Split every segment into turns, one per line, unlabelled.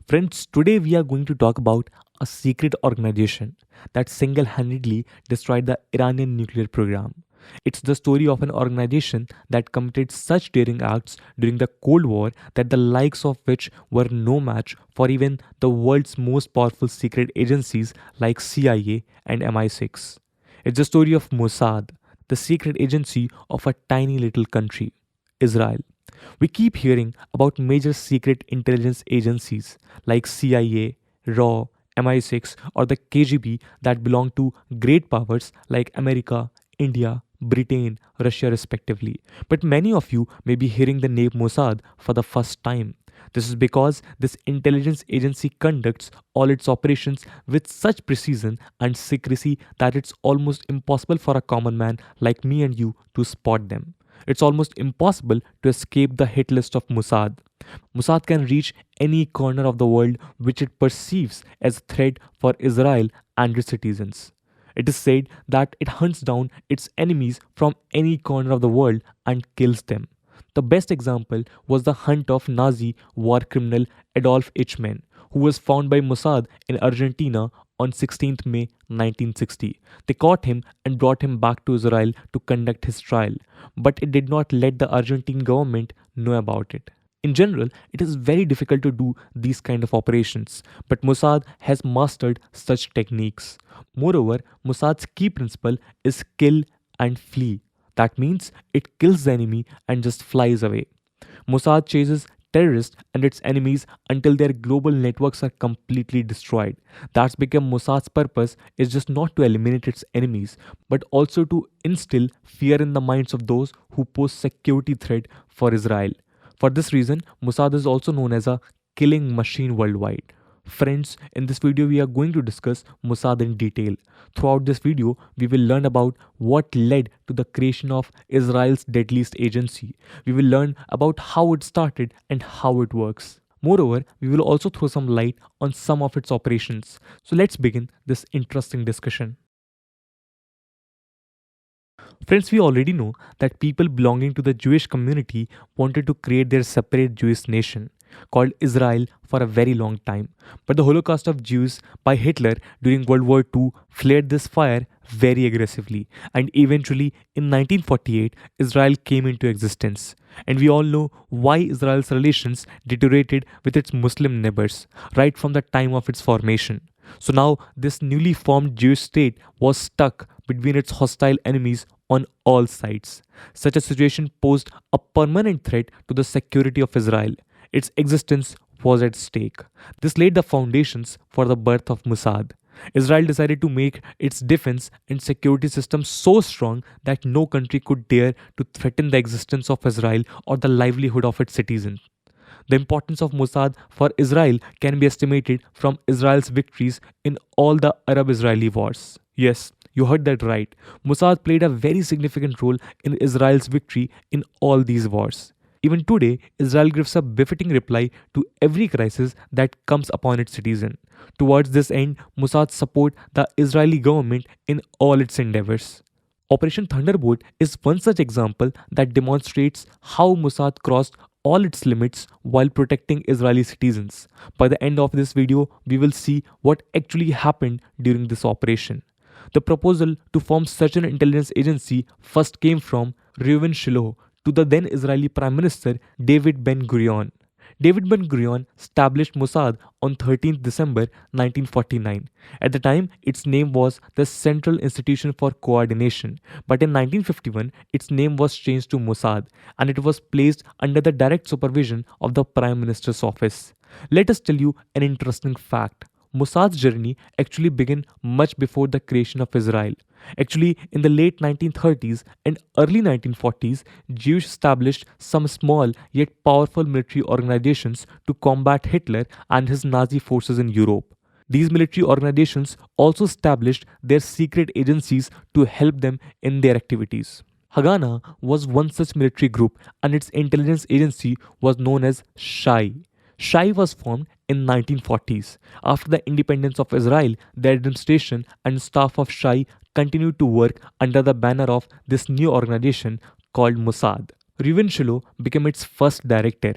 Friends, today we are going to talk about a secret organization that single handedly destroyed the Iranian nuclear program. It's the story of an organization that committed such daring acts during the Cold War that the likes of which were no match for even the world's most powerful secret agencies like CIA and MI6. It's the story of Mossad, the secret agency of a tiny little country, Israel. We keep hearing about major secret intelligence agencies like CIA, RAW, MI6, or the KGB that belong to great powers like America, India, Britain, Russia, respectively. But many of you may be hearing the name Mossad for the first time. This is because this intelligence agency conducts all its operations with such precision and secrecy that it's almost impossible for a common man like me and you to spot them. It's almost impossible to escape the hit list of Mossad. Mossad can reach any corner of the world which it perceives as a threat for Israel and its citizens. It is said that it hunts down its enemies from any corner of the world and kills them. The best example was the hunt of Nazi war criminal Adolf Eichmann, who was found by Mossad in Argentina on 16th May 1960. They caught him and brought him back to Israel to conduct his trial, but it did not let the Argentine government know about it. In general, it is very difficult to do these kind of operations, but Mossad has mastered such techniques. Moreover, Mossad's key principle is kill and flee. That means it kills the enemy and just flies away. Mossad chases terrorists and its enemies until their global networks are completely destroyed. That's become Mossad's purpose is just not to eliminate its enemies, but also to instill fear in the minds of those who pose security threat for Israel. For this reason, Mossad is also known as a killing machine worldwide. Friends, in this video we are going to discuss Mossad in detail. Throughout this video, we will learn about what led to the creation of Israel's deadliest agency. We will learn about how it started and how it works. Moreover, we will also throw some light on some of its operations. So let's begin this interesting discussion. Friends, we already know that people belonging to the Jewish community wanted to create their separate Jewish nation called Israel for a very long time. But the Holocaust of Jews by Hitler during World War II flared this fire very aggressively, and eventually in 1948 Israel came into existence. And we all know why Israel's relations deteriorated with its Muslim neighbors right from the time of its formation. So now this newly formed Jewish state was stuck between its hostile enemies on all sides. Such a situation posed a permanent threat to the security of Israel. Its existence was at stake. This laid the foundations for the birth of Mossad. Israel decided to make its defense and security system so strong that no country could dare to threaten the existence of Israel or the livelihood of its citizens. The importance of Mossad for Israel can be estimated from Israel's victories in all the Arab-Israeli wars. Yes, you heard that right. Mossad played a very significant role in Israel's victory in all these wars. Even today, Israel gives a befitting reply to every crisis that comes upon its citizen. Towards this end, Mossad support the Israeli government in all its endeavors. Operation Thunderbolt is one such example that demonstrates how Mossad crossed all its limits while protecting Israeli citizens. By the end of this video, we will see what actually happened during this operation. The proposal to form such an intelligence agency first came from Reuven Shlomo to the then Israeli Prime Minister David Ben-Gurion. David Ben-Gurion established Mossad on 13th December 1949. At the time, its name was the Central Institution for Coordination, but in 1951, its name was changed to Mossad and it was placed under the direct supervision of the Prime Minister's office. Let us tell you an interesting fact. Mossad's journey actually began much before the creation of Israel. Actually, in the late 1930s and early 1940s, Jews established some small yet powerful military organizations to combat Hitler and his Nazi forces in Europe. These military organizations also established their secret agencies to help them in their activities. Haganah was one such military group, and its intelligence agency was known as Shai. Shai was formed in 1940s. After the independence of Israel, the administration and staff of Shai continued to work under the banner of this new organization called Mossad. Reuven Shlomo became its first director.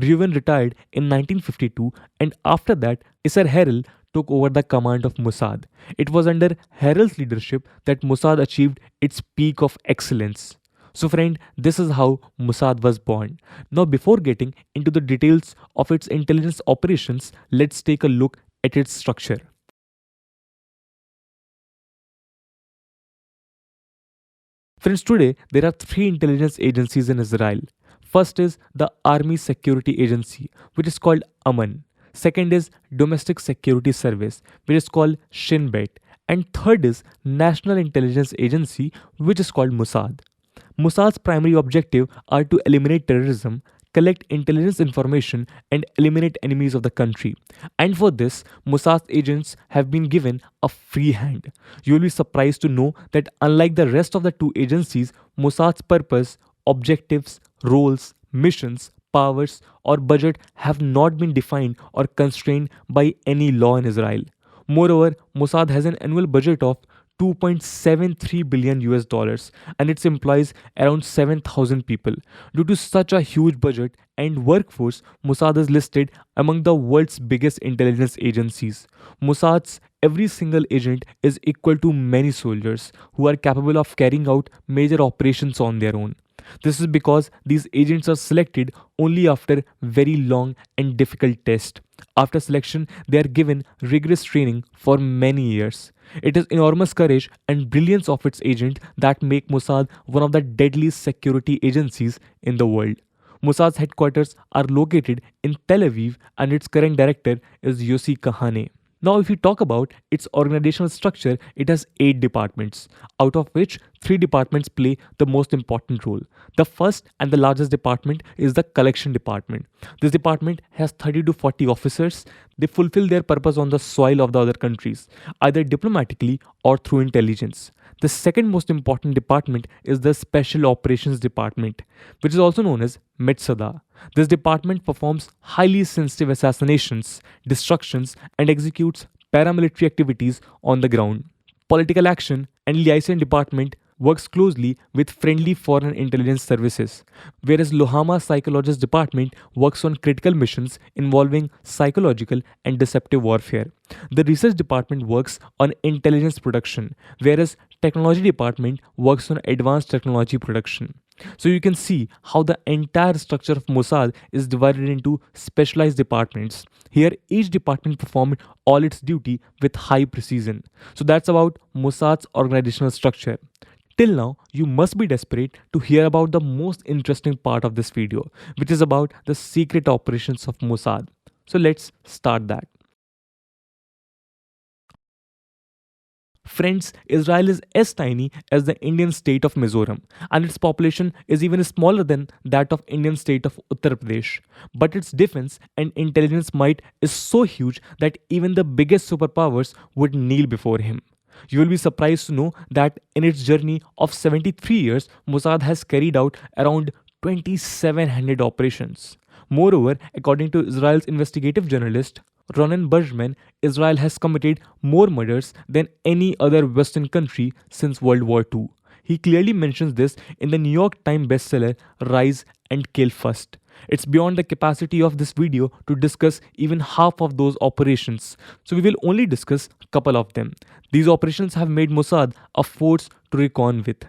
Reuven retired in 1952, and after that, Isser Harel took over the command of Mossad. It was under Harel's leadership that Mossad achieved its peak of excellence. So, friend, this is how Mossad was born. Now, before getting into the details of its intelligence operations, let's take a look at its structure. Friends, today there are three intelligence agencies in Israel. First is the Army Security Agency, which is called Aman. Second is Domestic Security Service, which is called Shin Bet. And third is National Intelligence Agency, which is called Mossad. Mossad's primary objective are to eliminate terrorism, collect intelligence information, and eliminate enemies of the country. And for this, Mossad's agents have been given a free hand. You will be surprised to know that unlike the rest of the two agencies, Mossad's purpose, objectives, roles, missions, powers, or budget have not been defined or constrained by any law in Israel. Moreover, Mossad has an annual budget of 2.73 billion US dollars and it employs around 7,000 people. Due to such a huge budget and workforce, Mossad is listed among the world's biggest intelligence agencies. Mossad's every single agent is equal to many soldiers who are capable of carrying out major operations on their own. This is because these agents are selected only after very long and difficult tests. After selection, they are given rigorous training for many years. It is enormous courage and brilliance of its agent that make Mossad one of the deadliest security agencies in the world. Mossad's headquarters are located in Tel Aviv and its current director is Yossi Kahane. Now, if you talk about its organizational structure, it has 8 departments, out of which 3 departments play the most important role. The first and the largest department is the collection department. This department has 30 to 40 officers. They fulfill their purpose on the soil of the other countries, either diplomatically or through intelligence. The second most important department is the Special Operations Department, which is also known as MOSSAD. This department performs highly sensitive assassinations, destructions, and executes paramilitary activities on the ground. Political Action and Liaison Department works closely with friendly foreign intelligence services, whereas Lohama Psychologist Department works on critical missions involving psychological and deceptive warfare. The Research Department works on intelligence production, whereas Technology Department works on advanced technology production. So you can see how the entire structure of Mossad is divided into specialized departments. Here, each department performed all its duty with high precision. So that's about Mossad's organizational structure. Till now, you must be desperate to hear about the most interesting part of this video, which is about the secret operations of Mossad. So let's start that. Friends, Israel is as tiny as the Indian state of Mizoram, and its population is even smaller than that of Indian state of Uttar Pradesh. But its defense and intelligence might is so huge that even the biggest superpowers would kneel before him. You will be surprised to know that in its journey of 73 years, Mossad has carried out around 2,700 operations. Moreover, according to Israel's investigative journalist Ronen Bergman, Israel has committed more murders than any other Western country since World War II. He clearly mentions this in the New York Times bestseller Rise and Kill First. It's beyond the capacity of this video to discuss even half of those operations, so we will only discuss a couple of them. These operations have made Mossad a force to reckon with.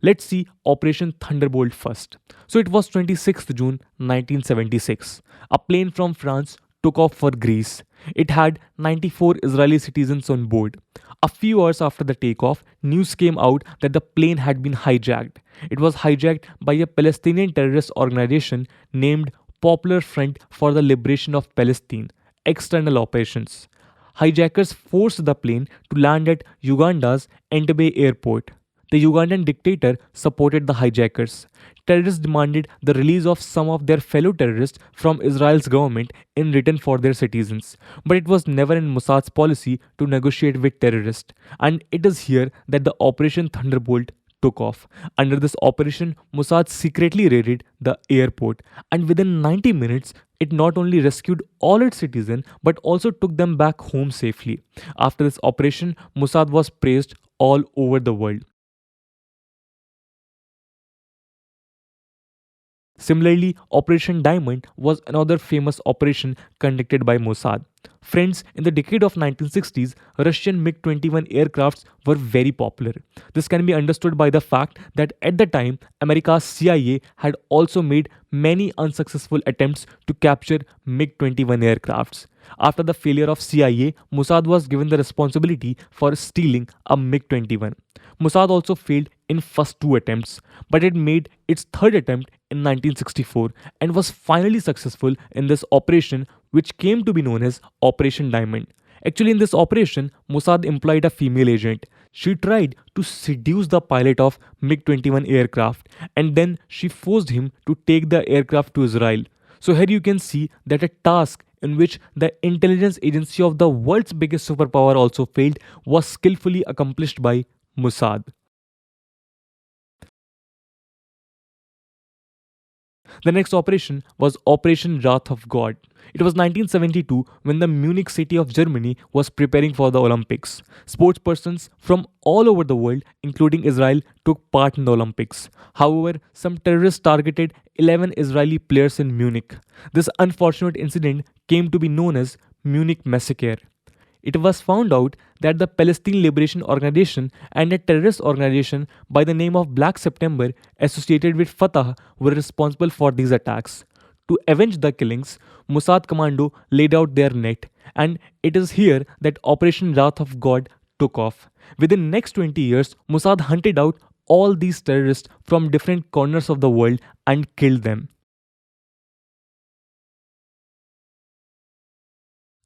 Let's see Operation Thunderbolt first. So it was 26th June 1976. A plane from France took off for Greece. It had 94 Israeli citizens on board. A few hours after the takeoff, news came out that the plane had been hijacked. It was hijacked by a Palestinian terrorist organization named Popular Front for the Liberation of Palestine, External Operations. Hijackers forced the plane to land at Uganda's Entebbe airport. The Ugandan dictator supported the hijackers. Terrorists demanded the release of some of their fellow terrorists from Israel's government in return for their citizens. But it was never in Mossad's policy to negotiate with terrorists. And it is here that the Operation Thunderbolt took off. Under this operation, Mossad secretly raided the airport. And within 90 minutes, it not only rescued all its citizens but also took them back home safely. After this operation, Mossad was praised all over the world. Similarly, Operation Diamond was another famous operation conducted by Mossad. Friends, in the decade of 1960s, Russian MiG-21 aircrafts were very popular. This can be understood by the fact that at the time, America's CIA had also made many unsuccessful attempts to capture MiG-21 aircrafts. After the failure of CIA, Mossad was given the responsibility for stealing a MiG-21. Mossad also failed in first two attempts, but it made its third attempt in 1964 and was finally successful in this operation, which came to be known as Operation Diamond. Actually, in this operation, Mossad employed a female agent. She tried to seduce the pilot of MiG-21 aircraft, and then she forced him to take the aircraft to Israel. So here you can see that a task in which the intelligence agency of the world's biggest superpower also failed was skillfully accomplished by Mossad. The next operation was Operation Wrath of God. It was 1972 when the Munich city of Germany was preparing for the Olympics. Sportspersons from all over the world, including Israel, took part in the Olympics. However, some terrorists targeted 11 Israeli players in Munich. This unfortunate incident came to be known as Munich Massacre. It was found out that the Palestine Liberation Organization and a terrorist organization by the name of Black September associated with Fatah were responsible for these attacks. To avenge the killings, Mossad Commando laid out their net, and it is here that Operation Wrath of God took off. Within next 20 years, Mossad hunted out all these terrorists from different corners of the world and killed them.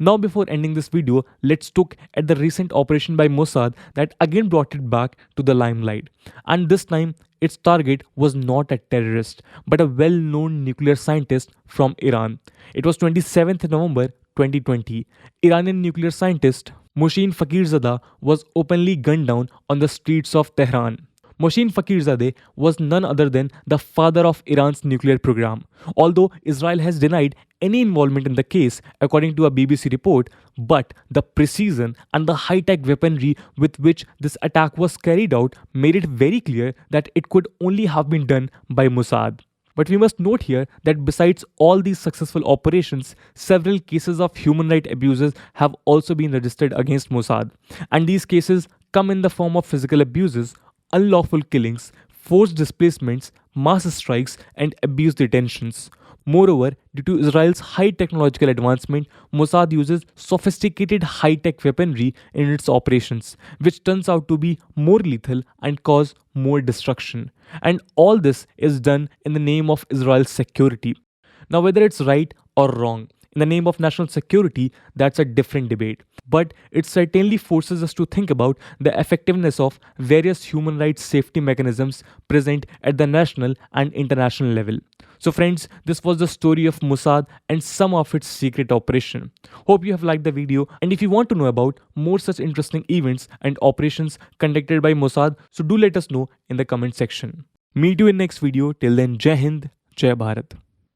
Now, before ending this video, let's look at the recent operation by Mossad that again brought it back to the limelight. And this time, its target was not a terrorist, but a well-known nuclear scientist from Iran. It was 27th November 2020. Iranian nuclear scientist Mohsin Fakhrizadeh was openly gunned down on the streets of Tehran. Mohsin Fakhrizadeh was none other than the father of Iran's nuclear program. Although Israel has denied any involvement in the case, according to a BBC report, but the precision and the high-tech weaponry with which this attack was carried out made it very clear that it could only have been done by Mossad. But we must note here that besides all these successful operations, several cases of human rights abuses have also been registered against Mossad. And these cases come in the form of physical abuses, unlawful killings, forced displacements, mass strikes, and abuse detentions. Moreover, due to Israel's high technological advancement, Mossad uses sophisticated high-tech weaponry in its operations, which turns out to be more lethal and cause more destruction. And all this is done in the name of Israel's security. Now, whether it's right or wrong, in the name of national security, that's a different debate. But it certainly forces us to think about the effectiveness of various human rights safety mechanisms present at the national and international level. So friends, this was the story of Mossad and some of its secret operation. Hope you have liked the video, and if you want to know about more such interesting events and operations conducted by Mossad, so do let us know in the comment section. Meet you in next video. Till then, Jai Hind, Jai Bharat.